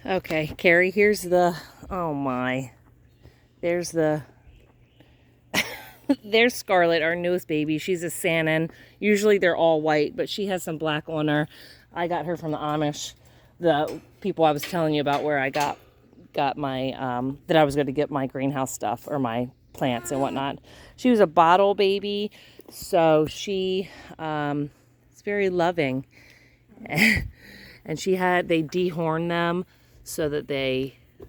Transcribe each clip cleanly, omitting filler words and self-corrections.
Okay, Carrie, here's the, oh my, there's the, there's Scarlet, our newest baby. She's a Saanen. Usually they're all white, but she has some black on her. I got her from the Amish, the people I was telling you about where I got my, that I was going to get my greenhouse stuff or my plants and whatnot. She was a bottle baby, so she is very loving. And they dehorn them so that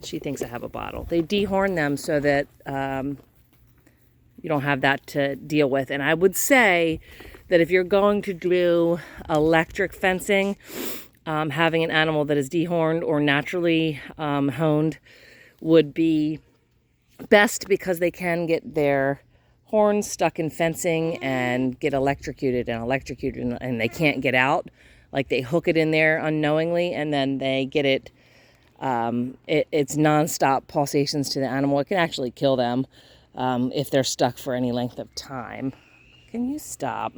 she thinks I have a bottle. They dehorn them so that you don't have that to deal with. And I would say that if you're going to do electric fencing, having an animal that is dehorned or naturally honed would be best, because they can get their horns stuck in fencing and get electrocuted and they can't get out. Like they hook it in there unknowingly and then they get it. It's nonstop pulsations to the animal. It can actually kill them if they're stuck for any length of time. Can you stop?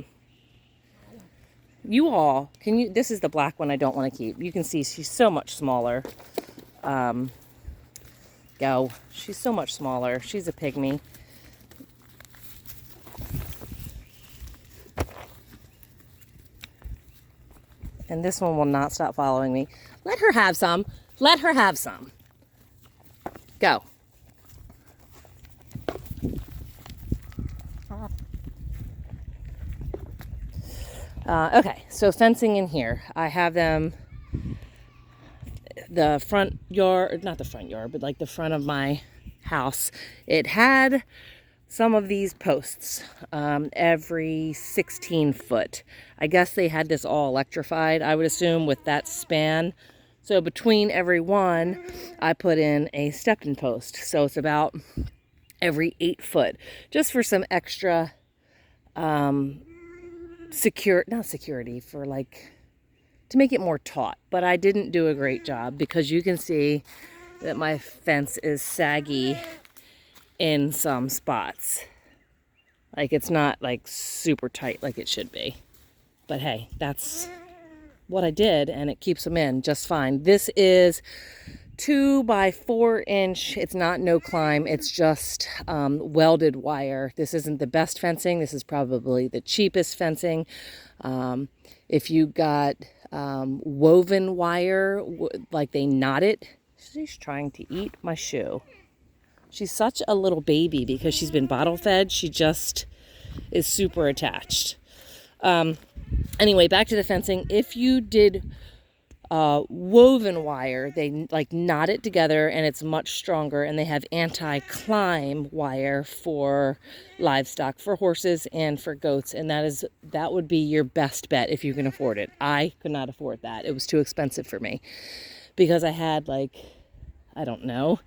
You all, this is the black one I don't want to keep. You can see she's so much smaller. She's so much smaller. She's a pygmy. And this one will not stop following me. Let her have some. Let her have some. Go. Okay, so fencing in here. I have them, the front yard, not the front yard, but like the front of my house. It had some of these posts every 16 foot. I guess they had this all electrified, I would assume, with that span. So between every one, I put in a stepped-in post. So it's about every 8 foot, just for some extra security, for like, to make it more taut. But I didn't do a great job, because you can see that my fence is saggy in some spots. Like, it's not like super tight like it should be. But hey, that's what I did, and it keeps them in just fine. This is 2 by 4 inch. It's not no climb. It's just welded wire. This isn't the best fencing. This is probably the cheapest fencing. If you got woven wire, like they knot it. She's trying to eat my shoe. She's such a little baby because she's been bottle fed. She just is super attached. Anyway, back to the fencing. If you did woven wire, they like knot it together and it's much stronger, and they have anti-climb wire for livestock, for horses and for goats, and that would be your best bet if you can afford it. I could not afford that. It was too expensive for me, because I had like, I don't know,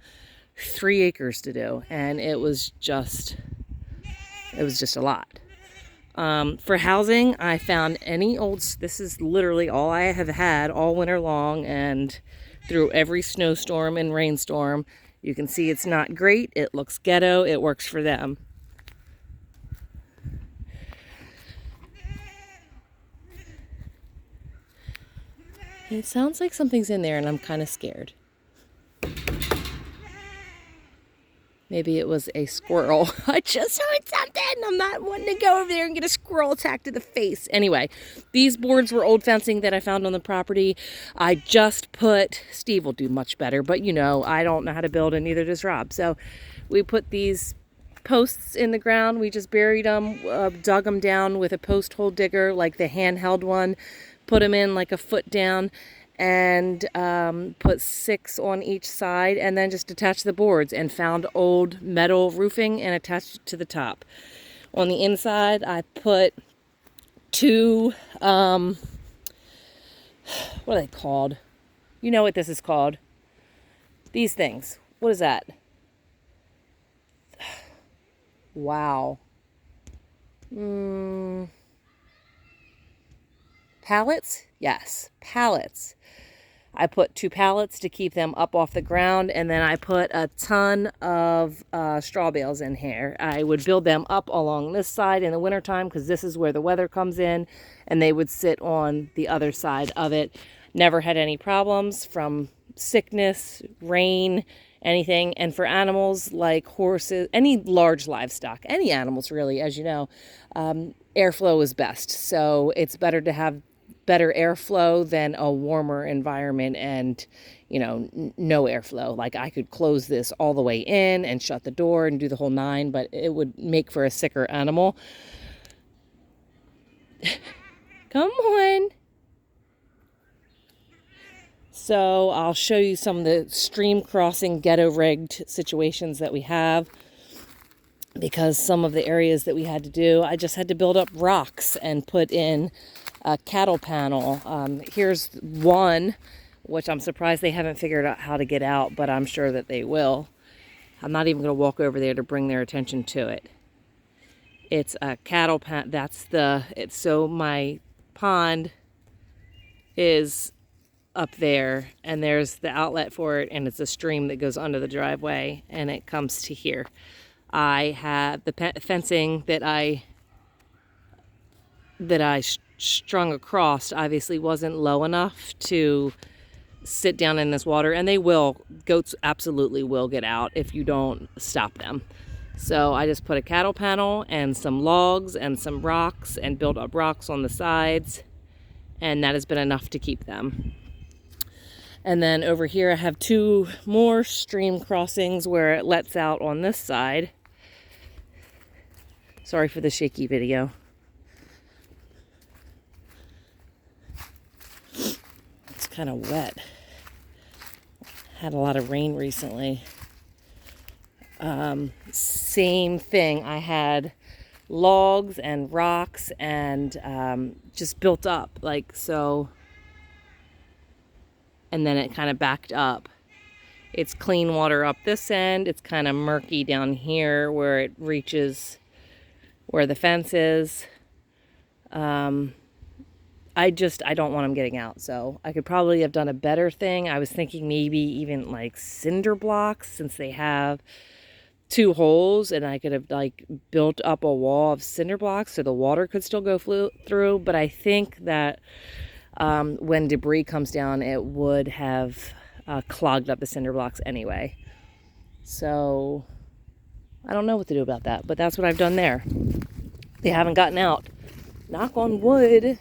3 acres to do, and it was just a lot. For housing, I found this is literally all I have had all winter long and through every snowstorm and rainstorm. You can see it's not great. It looks ghetto. It works for them. It sounds like something's in there and I'm kind of scared. Maybe it was a squirrel. I just heard something. I'm not wanting to go over there and get a squirrel attack to the face. Anyway, these boards were old fencing that I found on the property. I just put, Steve will do much better, but you know, I don't know how to build, and neither does Rob. So we put these posts in the ground. We just buried them, dug them down with a post hole digger, like the handheld one, put them in like a foot down, and put 6 on each side, and then just attached the boards, and found old metal roofing and attached it to the top. On the inside, I put 2, what are they called? You know what this is called. These things. What is that? Wow. Pallets? Yes, pallets. I put 2 pallets to keep them up off the ground, and then I put a ton of straw bales in here. I would build them up along this side in the wintertime, because this is where the weather comes in, and they would sit on the other side of it. Never had any problems from sickness, rain, anything. And for animals like horses, any large livestock, any animals really, as you know, airflow is best. So it's better to have better airflow than a warmer environment and, you know, no airflow. Like I could close this all the way in and shut the door and do the whole nine, but it would make for a sicker animal. Come on. So I'll show you some of the stream crossing ghetto rigged situations that we have, because some of the areas that we had to do, I just had to build up rocks and put in a cattle panel. Here's one, which I'm surprised they haven't figured out how to get out, but I'm sure that they will. I'm not even going to walk over there to bring their attention to it. It's a cattle panel. So my pond is up there, and there's the outlet for it, and it's a stream that goes under the driveway, and it comes to here. I have the fencing that I strung across obviously wasn't low enough to sit down in this water, and goats absolutely will get out if you don't stop them. So I just put a cattle panel and some logs and some rocks and built up rocks on the sides, and that has been enough to keep them. And then over here I have 2 more stream crossings where it lets out on this side. Sorry for the shaky video. It's kind of wet. Had a lot of rain recently. Same thing. I had logs and rocks and just built up like so. And then it kind of backed up. It's clean water up this end. It's kind of murky down here where it reaches where the fence is. I don't want them getting out. So I could probably have done a better thing. I was thinking maybe even like cinder blocks, since they have 2 holes, and I could have like built up a wall of cinder blocks so the water could still go through. But I think that when debris comes down, it would have clogged up the cinder blocks anyway. So I don't know what to do about that, but that's what I've done there. They haven't gotten out. Knock on wood.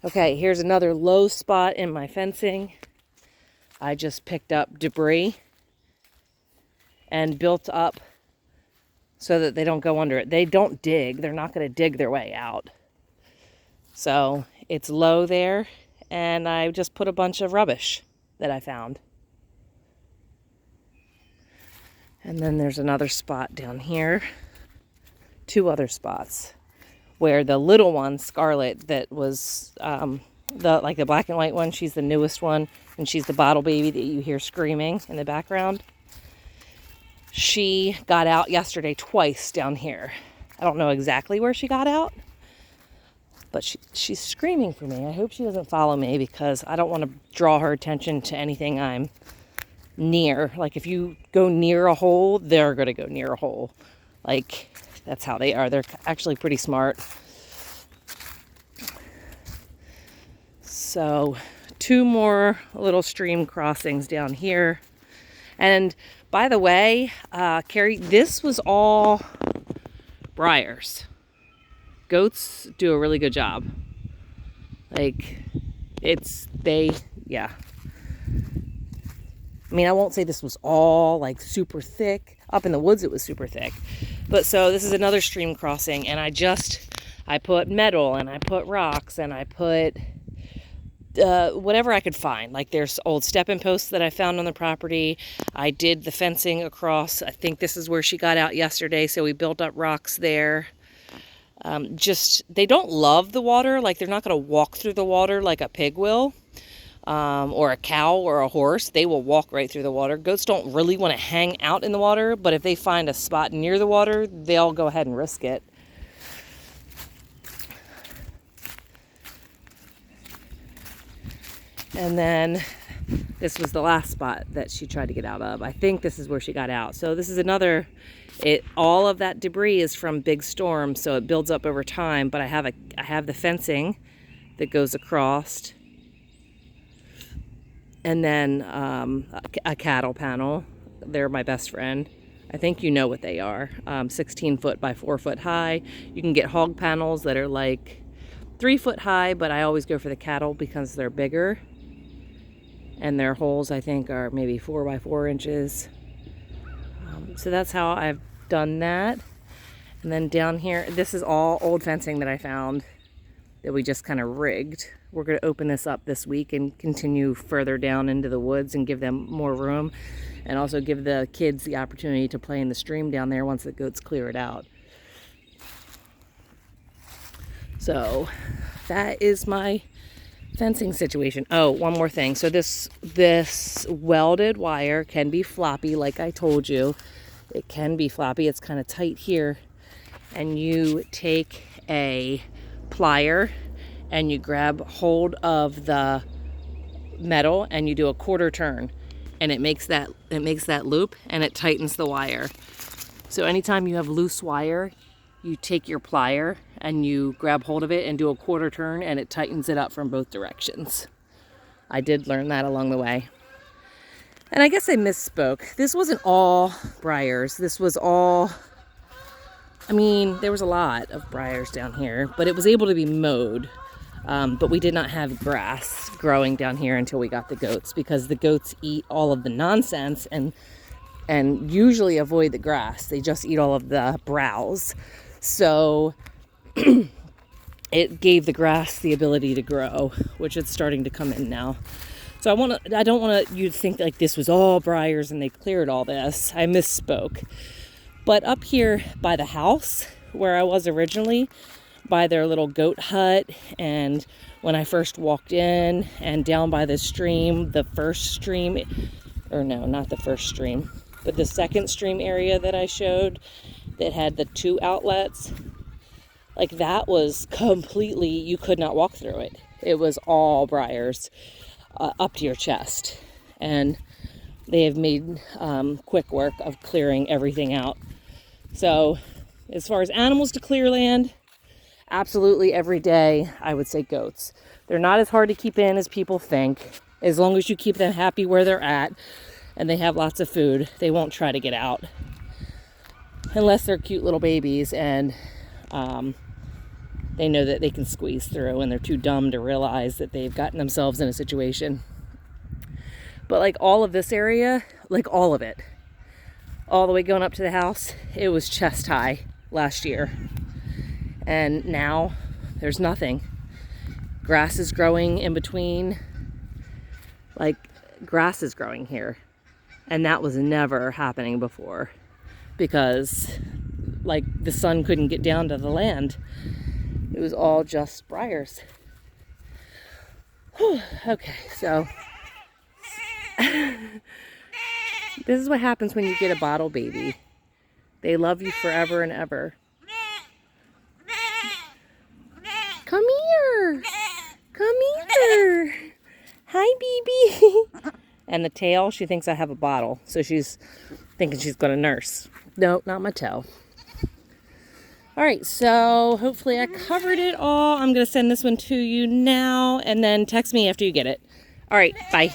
Okay, here's another low spot in my fencing. I just picked up debris and built up so that they don't go under it. They don't dig. They're not going to dig their way out. So it's low there, and I just put a bunch of rubbish that I found. And then there's another spot down here, 2 other spots where the little one, Scarlet, that was the black and white one, she's the newest one, and she's the bottle baby that you hear screaming in the background. She got out yesterday twice down here. I don't know exactly where she got out, but she's screaming for me. I hope she doesn't follow me, because I don't want to draw her attention to anything I'm near. Like if you go near a hole, they're going to go near a hole. Like that's how they are. They're actually pretty smart. So 2 more little stream crossings down here. And by the way, Carrie, this was all briars. Goats do a really good job. Like, yeah. I mean, I won't say this was all like super thick. Up in the woods, it was super thick. But so this is another stream crossing, and I put metal, and I put rocks, and I put whatever I could find. Like there's old stepping posts that I found on the property. I did the fencing across. I think this is where she got out yesterday, so we built up rocks there. They don't love the water. Like they're not going to walk through the water like a pig will, or a cow or a horse. They will walk right through the water. Goats don't really want to hang out in the water, but if they find a spot near the water, they'll go ahead and risk it. And then this was the last spot that she tried to get out of. I think this is where she got out. So this is another, all of that debris is from big storms, so it builds up over time. But I have the fencing that goes across. And then a cattle panel. They're my best friend. I think you know what they are. 16 foot by 4 foot high. You can get hog panels that are like 3 foot high, but I always go for the cattle because they're bigger. And their holes, I think, are maybe 4 by 4 inches. So that's how I've done that. And then down here, this is all old fencing that I found that we just kind of rigged. We're going to open this up this week and continue further down into the woods and give them more room, and also give the kids the opportunity to play in the stream down there once the goats clear it out. So that is my fencing situation. Oh, one more thing. So this welded wire can be floppy, like I told you. It can be floppy. It's kind of tight here. And you take a plier and you grab hold of the metal and you do a quarter turn, and it makes that loop and it tightens the wire. So anytime you have loose wire, you take your plier and you grab hold of it and do a quarter turn, and it tightens it up from both directions. I did learn that along the way. And I guess I misspoke. This wasn't all briars. This was all, I mean, there was a lot of briars down here, but it was able to be mowed. But we did not have grass growing down here until we got the goats, because the goats eat all of the nonsense and usually avoid the grass. They just eat all of the browse. So it gave the grass the ability to grow, which it's starting to come in now. So I don't want you to think like this was all briars and they cleared all this. I misspoke. But up here by the house where I was originally, by their little goat hut, and when I first walked in, and down by the stream, the first stream, or no, not the first stream, but the second stream area that I showed that had the 2 outlets, like that was completely, you could not walk through it. It was all briars up to your chest. And they have made quick work of clearing everything out. So as far as animals to clear land, absolutely every day, I would say goats. They're not as hard to keep in as people think. As long as you keep them happy where they're at and they have lots of food, they won't try to get out. Unless they're cute little babies and they know that they can squeeze through and they're too dumb to realize that they've gotten themselves in a situation. But like all of this area, like all of it, all the way going up to the house, it was chest high last year. And now there's nothing. Grass is growing in between. Like grass is growing here. And that was never happening before, because like the sun couldn't get down to the land. It was all just briars. Whew. Okay, so this is what happens when you get a bottle baby. They love you forever and ever. Come here. Come here. Hi, baby. And the tail, she thinks I have a bottle. So she's thinking she's going to nurse. No, not my tail. All right, so hopefully I covered it all. I'm going to send this one to you now, and then text me after you get it. All right, bye.